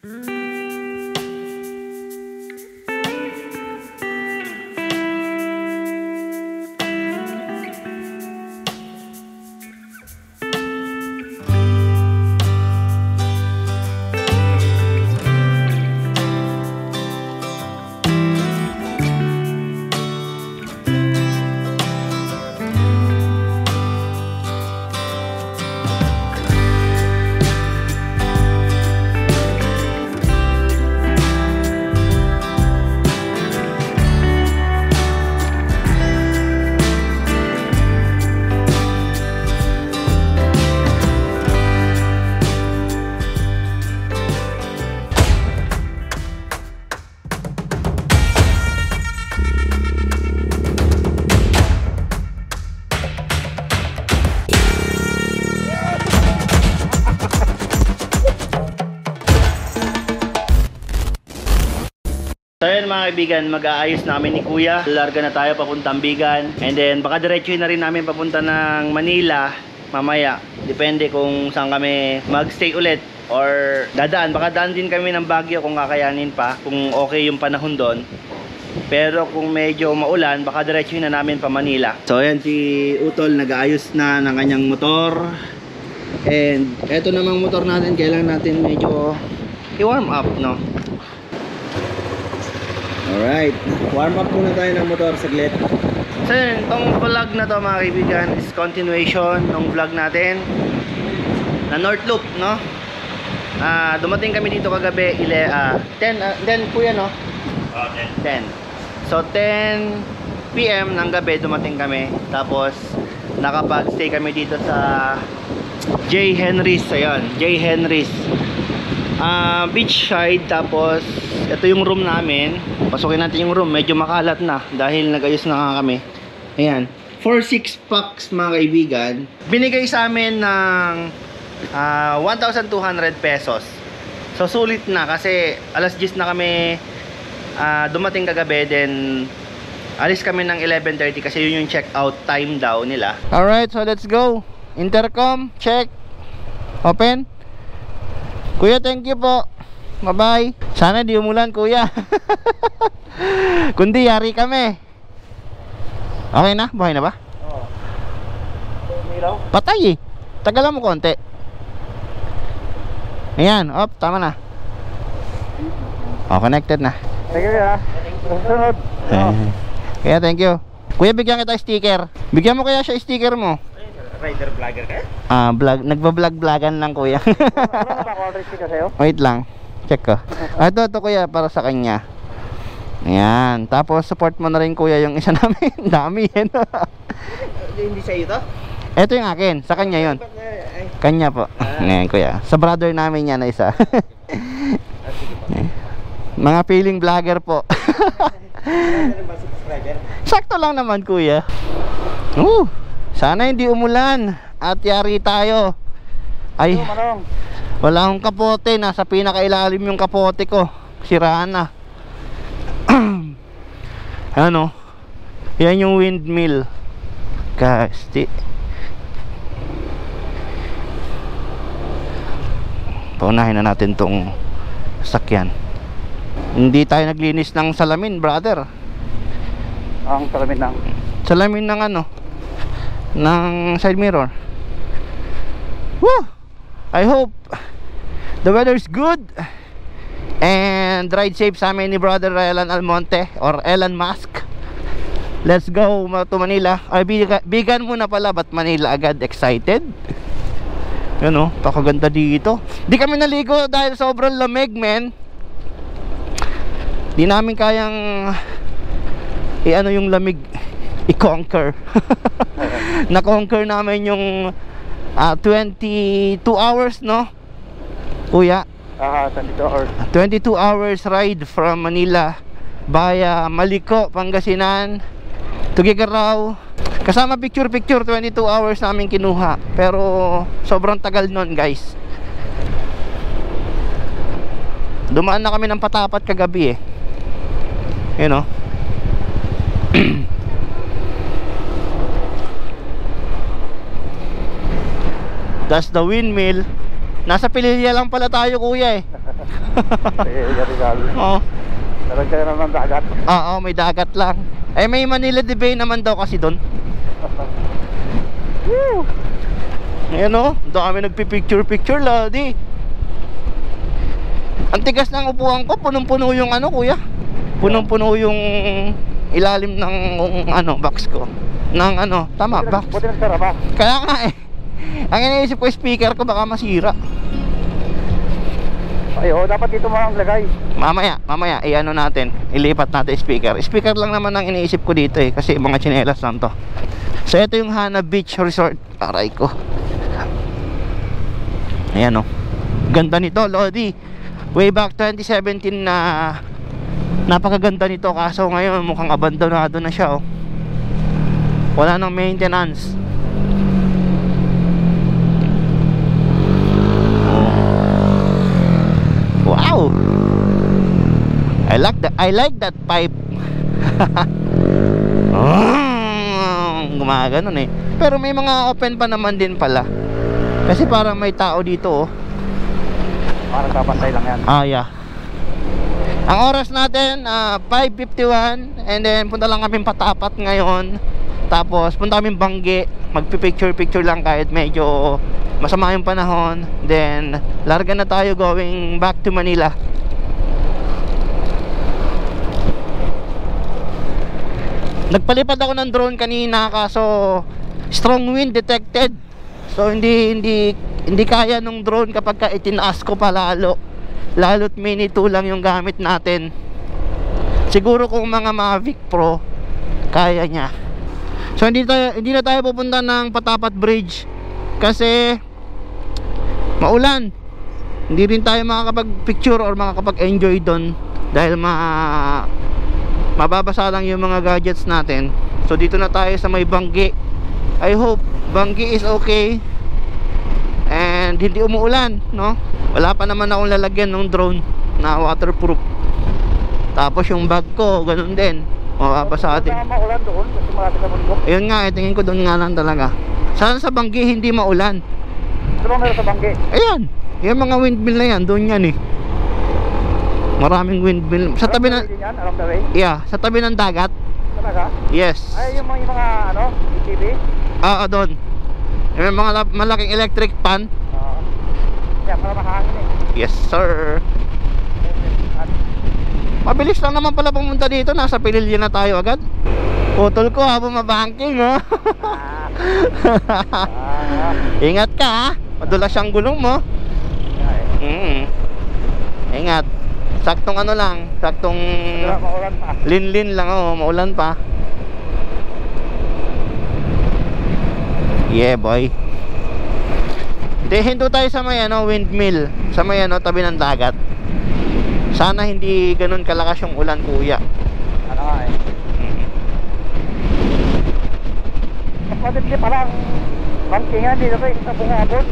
So yun mga kaibigan, mag-aayos namin ni Kuya. Larga na tayo papuntang Bigan. And then baka diretsuhin na rin namin papunta ng Manila mamaya. Depende kung saan kami mag-stay ulit or dadaan. Baka daan din kami ng Baguio kung kakayanin pa, kung okay yung panahon doon. Pero kung medyo maulan, baka diretsuhin na namin pa Manila. So ayan, si Utol nag-aayos na ng kanyang motor. And eto namang motor natin, kailangan natin medyo i-warm up, no? Alright, warm up muna tayo ng motor saglit. So yun, itong vlog na to mga kaibigan is continuation ng vlog natin na North Loop, no? Dumating kami dito kagabi 10 kuya, no? 10. So 10 PM ng gabi dumating kami. Tapos nakapag-stay kami dito sa J. Henry's. Ayan, J. Henry's beachside. Tapos ito yung room namin. Pasukin natin yung room. Medyo makalat na dahil nag-ayos na nga kami. Ayan, 4-6 packs mga kaibigan. Binigay sa amin ng 1,200 pesos. So sulit na kasi alas 10 na kami dumating kagabi. Then alis kami ng 11:30 kasi yun yung check out time daw nila. Alright, so let's go. Intercom, check. Open. Kuya, thank you po. Bye bye. Sana di umulan kuya. Kundi yari kami. Okay na? Buhay na ba? Oo. Umilaw? Patay eh. Tagalan mo konti. Ayan, op, tama na. Oh, connected na. Thank you ya. Sunod. Kaya thank you. Kuya, bigyan kita sticker. Bigyan mo kaya siya sticker mo. Rider vlogger ka? Vlog, nagba-vlog-vlogan lang kuya. Ano ba call sticker sa'yo? Wait lang. Check ko. Ito kuya, para sa kanya. Ayan. Tapos support mo na rin kuya yung isa namin. Dami yan. Hindi sa'yo to? Ito yung akin. Sa kanya yun. Kanya po. Ngayon kuya. Sa brother namin yan na isa. Mga feeling vlogger po. Sakto lang naman kuya. Sana hindi umulan at yari tayo. Ay, wala akong kapote. Nasa pinakailalim yung kapote ko. Siraan na. Ano? Yan yung windmill. Kasti. Paunahin na natin tong sakyan. Hindi tayo naglinis ng salamin, brother. Ang salamin ng? Salamin ng ano? Ng side mirror. Woo! I hope the weather is good and ride safe sa amin ni brother Elan Almonte or Elon Musk. Let's go to Manila. Ay, Bigan muna pala. Ba't Manila agad? Excited? Yan o, pakaganda dito. Di kami naligo dahil sobrang lamig, men. Di namin kayang ano yung lamig i-conquer. Na-conquer namin yung 22 hours, no? Kuya? 22 hours. 22 hours ride from Manila via Maliko, Pangasinan to Gigarao. Kasama picture-picture, 22 hours namin kinuha. Pero sobrang tagal nun, guys. Dumaan na kami ng Patapat kagabi eh. You know. That's the windmill. Nasa Pililya lang pala tayo kuya eh. Rizal. Oo. Nalagyan na ng dagat. Oo, may dagat lang. Eh, may Manila de Bay naman daw kasi doon. Woo! Ayan o, doon kami nagpipicture-picture ladi. Ang tigas ng upuan ko, punong-puno yung ano kuya. Punong-puno yung ilalim ng ano, box ko. Ng ano, tama, box. Buti nagsara ba? Kaya nga eh. Ang iniisip ko, speaker ko baka masira. Ay, dapat dito mo ang lagay. Mamaya, i-ano natin, ilipat natin speaker. Speaker lang naman ang iniisip ko dito eh, kasi mga tsinelas lang to. So ito yung Hana Beach Resort. Aray ko. Ayan o. Ganda nito, Lodi. Way back 2017 na napakaganda nito, kaso ngayon mukhang abandonado na siya oh. Wala nang maintenance. Wow. I like that pipe. Gumaganon eh. Pero may mga open pa naman din pala. Kasi parang may tao dito oh. Parang kapantay lang yan. Ah, yeah. Ang oras natin 5:51 and then punta lang kami Patapat ngayon. Tapos punta kami Bangge, magpi-picture lang kahit medyo masama yung panahon. Then larga na tayo going back to Manila. Nagpalipad ako ng drone kanina kaso strong wind detected. So hindi kaya nung drone kapag itinaas ko pa lalo't mini 2 lang yung gamit natin. Siguro kung mga Mavic Pro kaya niya. So hindi na tayo pupunta ng Patapat Bridge kasi maulan. Hindi rin tayo makakapag-picture or makakapag-enjoy doon dahil mababasa lang yung mga gadgets natin. So dito na tayo sa may Bangge. I hope Bangge is okay and hindi umuulan, no? Wala pa naman akong lalagyan ng drone na waterproof. Tapos yung bag ko, ganun din. Mababasa atin. Maulan doon kasi malapit na bundok. Ayun nga, tingin ko doon nga lang talaga. Sana sa Bangge hindi maulan. Ano bang meron sa Bangge? Ayan, yung mga windmill na yan, doon yan eh. Maraming windmill. Sa tabi ng... Along the way? Yeah, sa tabi ng dagat. Talaga? Yes. Ay, yung mga ano, TV? Doon. Yung mga malaking electric pan. Kaya pala mahangin eh. Yes, sir. Mabilis lang naman pala pumunta dito. Nasa Pililya na tayo agad. Putol ko habang mabanking ha. Ingat ka ha. Madulas ang gulong mo. Ingat. Saktong ano lang. Saktong maulan pa. Lin-lin lang oh. Maulan pa. Yeah boy. Hinto tayo sa may ano, windmill. Sa may ano, tabi ng dagat. Sana hindi ganun kalakas yung ulan kuya. Ano nga eh. Kapatid di pala ang bangkingan dito ko sa bungabon.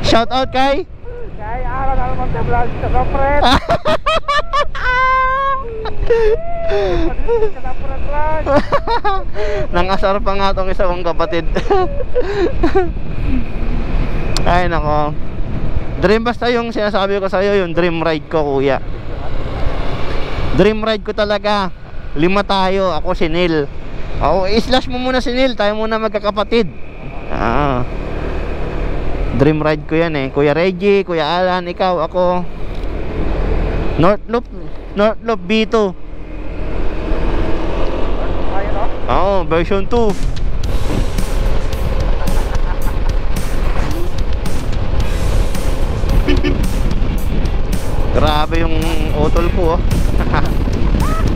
Shout out kay Ara na naman sa vlog sa friend. Nangasar pa nga tong isa kong kapatid. Ay nako. Dream basta yung sinasabi ko sa'yo, yung dream ride ko kuya. Dream ride ko talaga. 5 tayo, ako si Neil. I-slash mo muna si Neil, tayo muna magkakapatid. Dream ride ko yan eh. Kuya Reggie, Kuya Alan, ikaw, ako. North Loop B2. Ayun o. Oo, version 2. Grabe yung utol ko oh.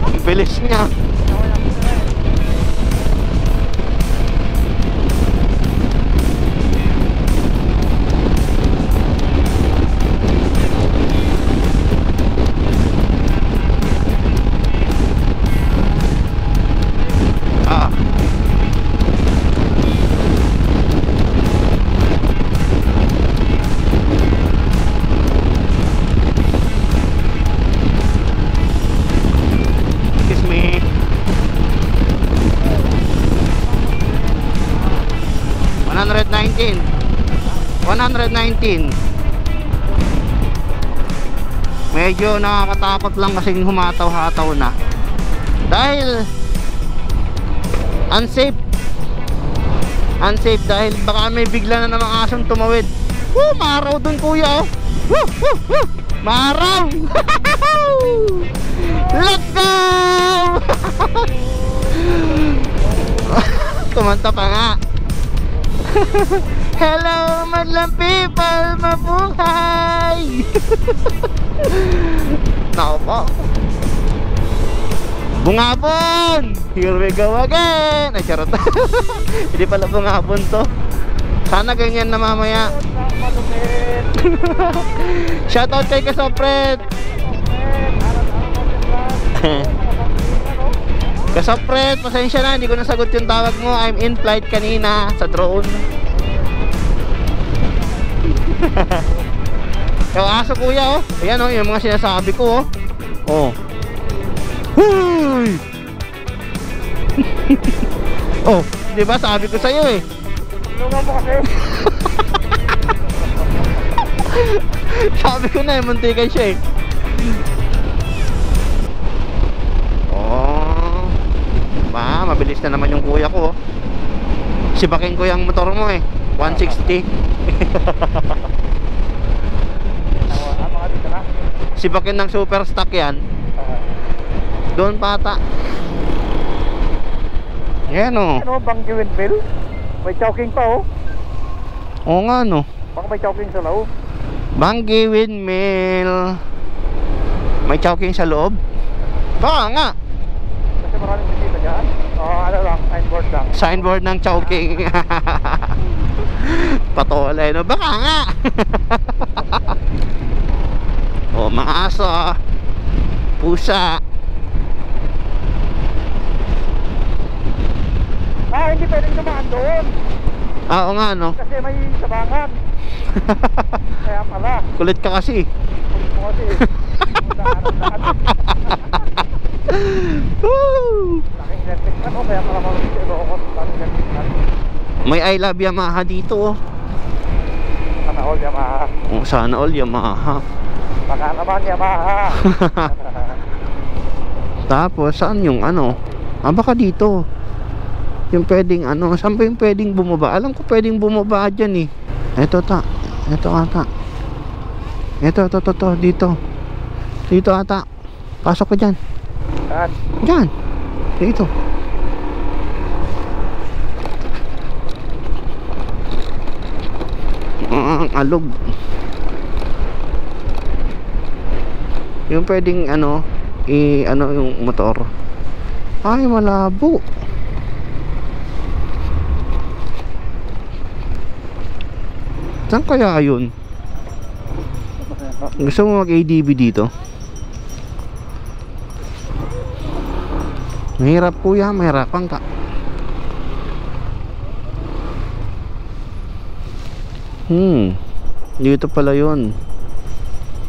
Ang bilis niya. Excuse me. 119. Medyo nakakatakot lang kasing humataw-hataw na. Dahil unsafe. Unsafe dahil baka may bigla na namang asong tumawid. Woo! Maaraw dun kuya oh. Woo! Woo! Woo! Maaraw! Let's go! Kumanta pa nga. Hello madlang people, mabuhay. Nako po. Bungabon! Here we go again! Ay, charot. Hindi pala bungabon to. Sana ganyan na mamaya. Shoutout kay Kasopret! Kasopret, pasensya na, hindi ko nasagot yung tawag mo. I'm in flight kanina sa drone. Yung aso kuya oh. Ayan oh, yung mga sinasabi ko oh. Oh. Huy! Oh, di ba sabi ko sa iyo eh. Lunga mo kasi. Sabi ko na eh, muntikan siya eh. Oh. Ba, mabilis na naman yung kuya ko oh. Sibakin ko yung motor mo eh. 160. Mga dito na. Sibakin ng super stock yan. Doon pata. Yan o. Ano, Banggi Windmill? May chowking pa oh. Oo nga no. Baka may chowking sa loob. Banggi Windmill. May chowking sa loob? Baka nga. Kasi maraming bisita dyan. Ano lang, signboard lang. Signboard ng chowking. Patolay no. Baka nga. Oh, mga aso, pusa. Hindi pwedeng dumaan doon. Oo nga no. Kasi may sabangan. Kaya pala. Kulit ka kasi. Kulit mo kasi. Daan. Woo! Laking electric na kaya pala marunong sa Ilocos. Laking electric na. May I love Yamaha dito oh. Sana all Yamaha. Oh, sana all Yamaha. Baka naman Yamaha. Tapos saan yung ano? Baka dito. Yung pwedeng ano, saan ba yung pwedeng bumaba? Alam ko pwedeng bumaba dyan eh. Ito ata. Ito, dito. Dito ata. Pasok ko dyan. Saan? Dyan. Dito. Ang alog. Yung pwedeng ano, ano yung motor. Ay, malabo. Saan kaya yun? Gusto mo mag-ADB dito? Mahirap kuya, mahirapan ka. Dito pala yun.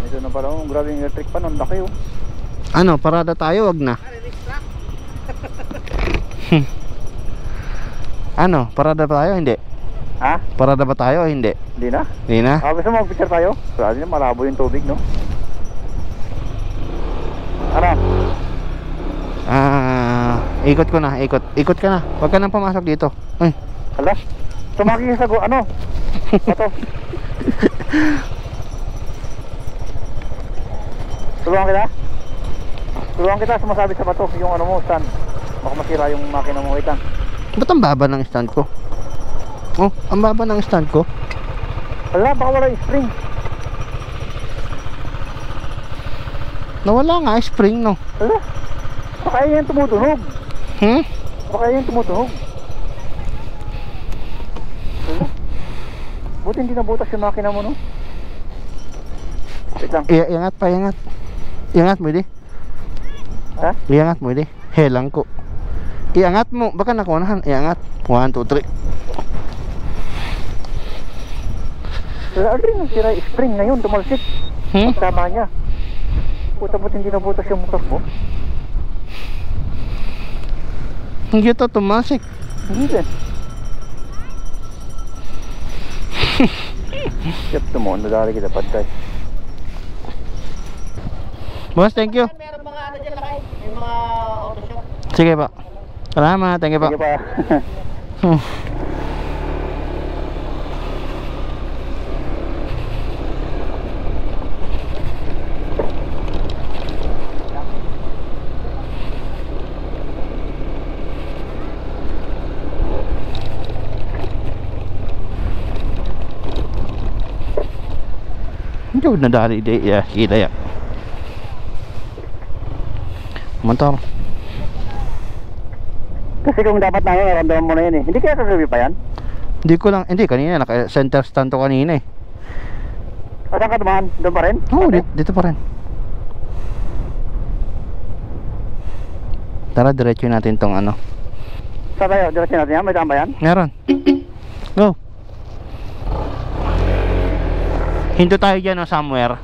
Ito na pala, grabe yung electric pan, ang laki oh. Ano, parada tayo, wag na. Ano, parada ba tayo? Hindi. Ha? Parada ba tayo o hindi? Hindi na? Hindi na? Gusto mo mag-picture tayo? Grabe na, malabo yung tubig no? Ano? Ikot ko na, ikot ka na. Huwag ka nang pumasok dito. Ay. Hala? Tumaki sa ano? Ito. Tulungan kita sumasabi sa bato yung ano mo, stand. Baka masira yung makina mo itan. Ba't ang baba ng stand ko? Oh, ang baba ng stand ko. Hala, baka wala yung spring. Nawala nga spring no. Hala? Baka yan tumutunog. Baka yan tumutunog. Hala? Buti hindi nabutas yung makina mo no. Wait lang. Iangat pa, iangat. Iangat mo di. Ha? Iangat mo di. Helang ko. Iangat mo, baka nakunahan. Iangat. 1, 2, 3. Wala rin ang sira spring ngayon, tumalsik. Tama niya. Puta buti hindi nabutas yung motor mo. Hindi ito tumasik. Hindi din. Siyempre mo, nadali kita pantay. Boss, thank you. Meron mga ano dyan lakay, may mga auto shop. Sige pa. Salamat, thank you pa. Sige pa. Hindi ko nadali ya, kita ya. Motor. Kasi kung dapat na yun, naramdaman mo na yun eh. Hindi kaya kagabi pa yan? Hindi ko lang, hindi kanina naka center stand to kanina eh. O saan ka dumaan? Doon pa rin? Oo, dito pa rin. Tara, diretso natin tong ano. Saan tayo? Diretso natin yan? May daan ba yan? Meron. Go. Hinto tayo dyan o somewhere.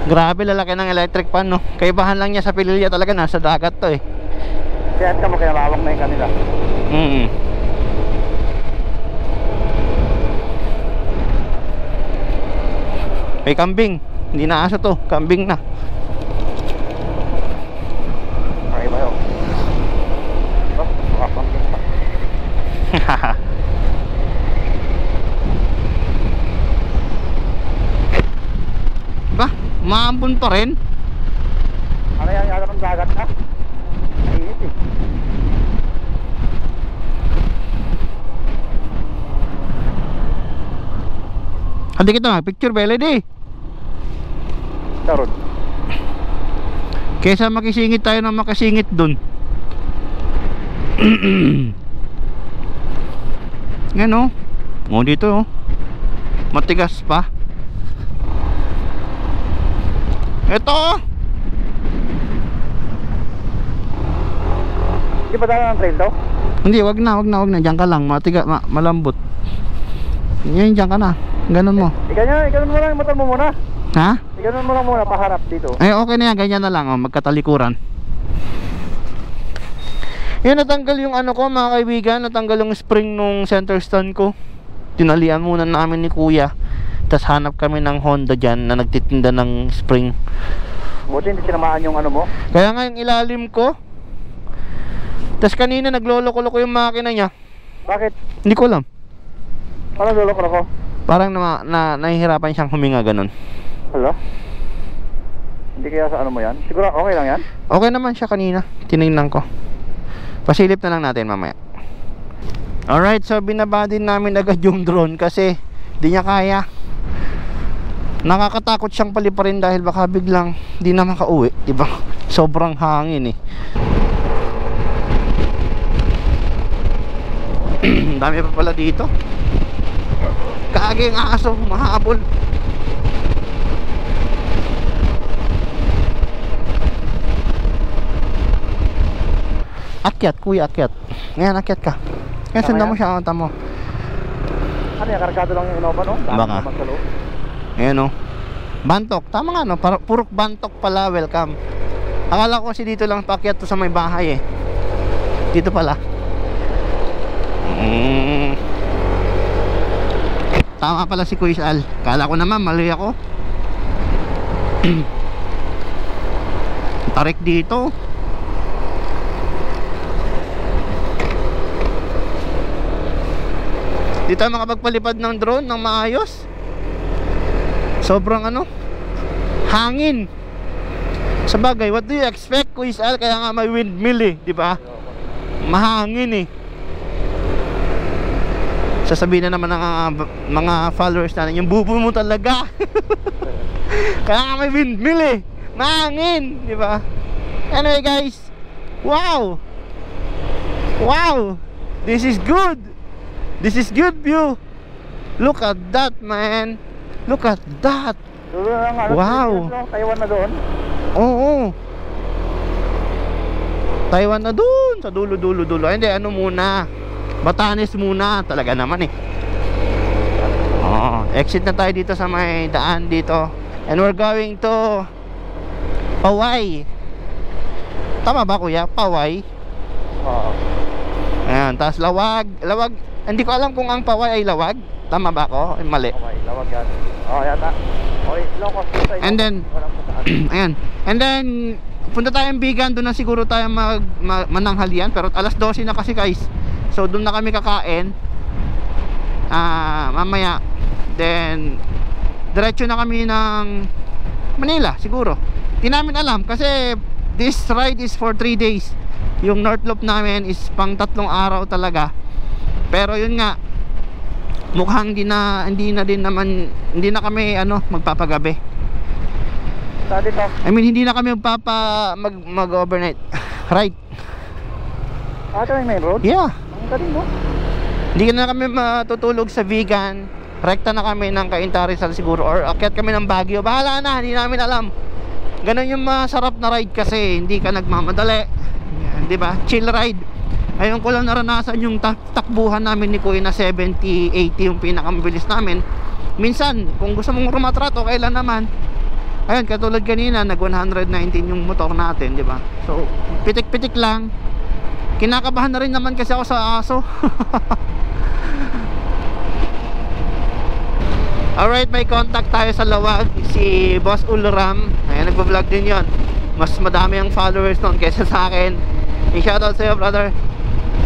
Grabe, lalaki ng electric pan, no? Kaibahan lang niya sa Pililya talaga, nasa dagat to eh. Kaya ka mo kaya mawag na yung kanila. May kambing. Hindi na aso to, kambing na. Okay ba yun? Oh, makapangkin pa. Ba, maambon pa rin. Ano yan? Yata ng dagat na? Mainit eh. Hindi kita picture belly di. Karon. Kesa makisingit tayo na makasingit dun. Yan o. O dito o. Matigas pa. Ito. Hindi ba tayo ng trail daw? Hindi, wag na. Diyan ka lang, malambot. Yan, diyan ka na. Ganun mo. Ikanon mo lang yung motor mo muna. Ha? Ikanon mo lang muna, paharap dito. Eh, okay na yan, ganyan na lang, oh, magkatalikuran. Yan, natanggal yung ano ko, mga kaibigan. Natanggal yung spring nung center stand ko. Tinalian muna namin ni kuya. Tapos hanap kami ng Honda dyan na nagtitinda ng spring. Buti hindi sinamaan yung ano mo. Kaya nga yung ilalim ko. Tapos kanina naglolo-kulo ko yung makina niya. Bakit? Hindi ko alam. Parang lulok ko. Parang nahihirapan siyang huminga ganun. Hala? Hindi kaya sa ano mo yan? Siguro okay lang yan? Okay naman siya kanina. Tinignan ko. Pasilip na lang natin mamaya. Alright, so binaba din namin agad yung drone kasi di niya kaya. Nakakatakot siyang paliparin dahil baka biglang di na makauwi, diba? Sobrang hangin eh. Dami pa pala dito. Kaaging aso, mahabol. Akyat, kuya, akyat. Ngayon, akyat ka. Ngayon, sundan mo siya, ang mo. Ano yan, kargado lang yung Innova, no? Baka. Ayan o. Bantok, tama nga no, purok bantok pala, welcome. Akala ko kasi dito lang paakyat to sa may bahay eh. Dito pala. Tama pala si Kuya Al. Kala ko naman mali ako. Tarik dito. Dito makapagpalipad ng drone ng maayos. Sobrang ano, hangin. Sa bagay, what do you expect, Kuya Al? Kaya nga may windmill eh, di ba? Mahangin eh. Sasabihin na naman ng mga followers natin, yung bubo mo talaga. Kaya nga may windmill eh, mahangin, di ba? Anyway guys, wow, this is good. This is good view. Look at that, man. Look at that. Wow. Taiwan na doon. Oo. Taiwan na doon sa dulo. Ay, hindi, ano muna, Batanes muna. Talaga naman eh. Exit na tayo dito sa may daan dito. And we're going to Paway. Tama ba kuya? Paway. Oo. Ayan, tapos Lawag hindi ko alam kung ang Paway ay lawag. Tama ba ako? Ay, mali. Okay, lawag yan. Oh, yata. Okay, low cost dito. And then, Walang pasaan. ayan. And then, punta tayong Bigan. Doon na siguro tayo mananghalian. Pero alas 12 na kasi guys. So, doon na kami kakain. Mamaya. Then, diretso na kami ng Manila siguro. Di namin alam kasi this ride is for 3 days. Yung North Loop namin is pang 3 araw talaga. Pero yun nga, mukhang hindi na kami magpapagabi. Dati to. I mean, hindi na kami mag-overnight. Right? Ito yung main road? Yeah. Ang galing mo. Hindi na kami matutulog sa Vigan. Rekta na kami ng Cainta Rizal siguro. Or akyat kami ng Baguio. Bahala na, hindi namin alam. Ganon yung masarap na ride kasi hindi ka nagmamadali. Yan, diba? Chill ride. Ayun ko lang naranasan yung takbuhan namin ni Kuya na 70-80 yung pinakamabilis namin. Minsan, kung gusto mong rumatrat, okay lang naman. Ayun, katulad kanina, nag 119 yung motor natin, diba? So, pitik-pitik lang. Kinakabahan na rin naman kasi ako sa aso. Alright, may contact tayo sa Lawag. Si Boss Ulram. Ayan, nagbablog din yon. Mas madami ang followers nun kaysa sa akin. I-shoutout sa'yo, brother.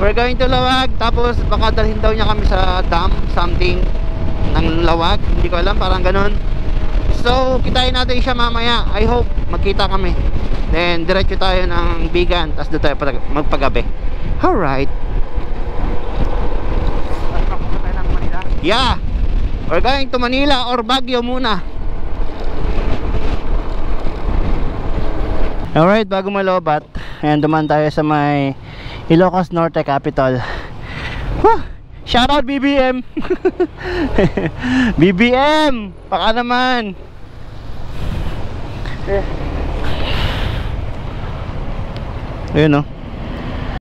We're going to Lawag. Tapos baka dalhin daw niya kami sa dam, something ng Lawag. Hindi ko alam, parang ganun. So, kitain natin siya mamaya. I hope magkita kami. Then, diretso tayo ng Bigan. Tapos doon tayo magpagabi. Alright. Tapos mapunta tayo ng Manila. Yeah. We're going to Manila or Baguio muna. Alright, bago malobat, ayan, duman tayo sa may Ilocos Norte Capital. Wah! Shoutout BBM! BBM! Baka naman! Eh, Ayun, oh.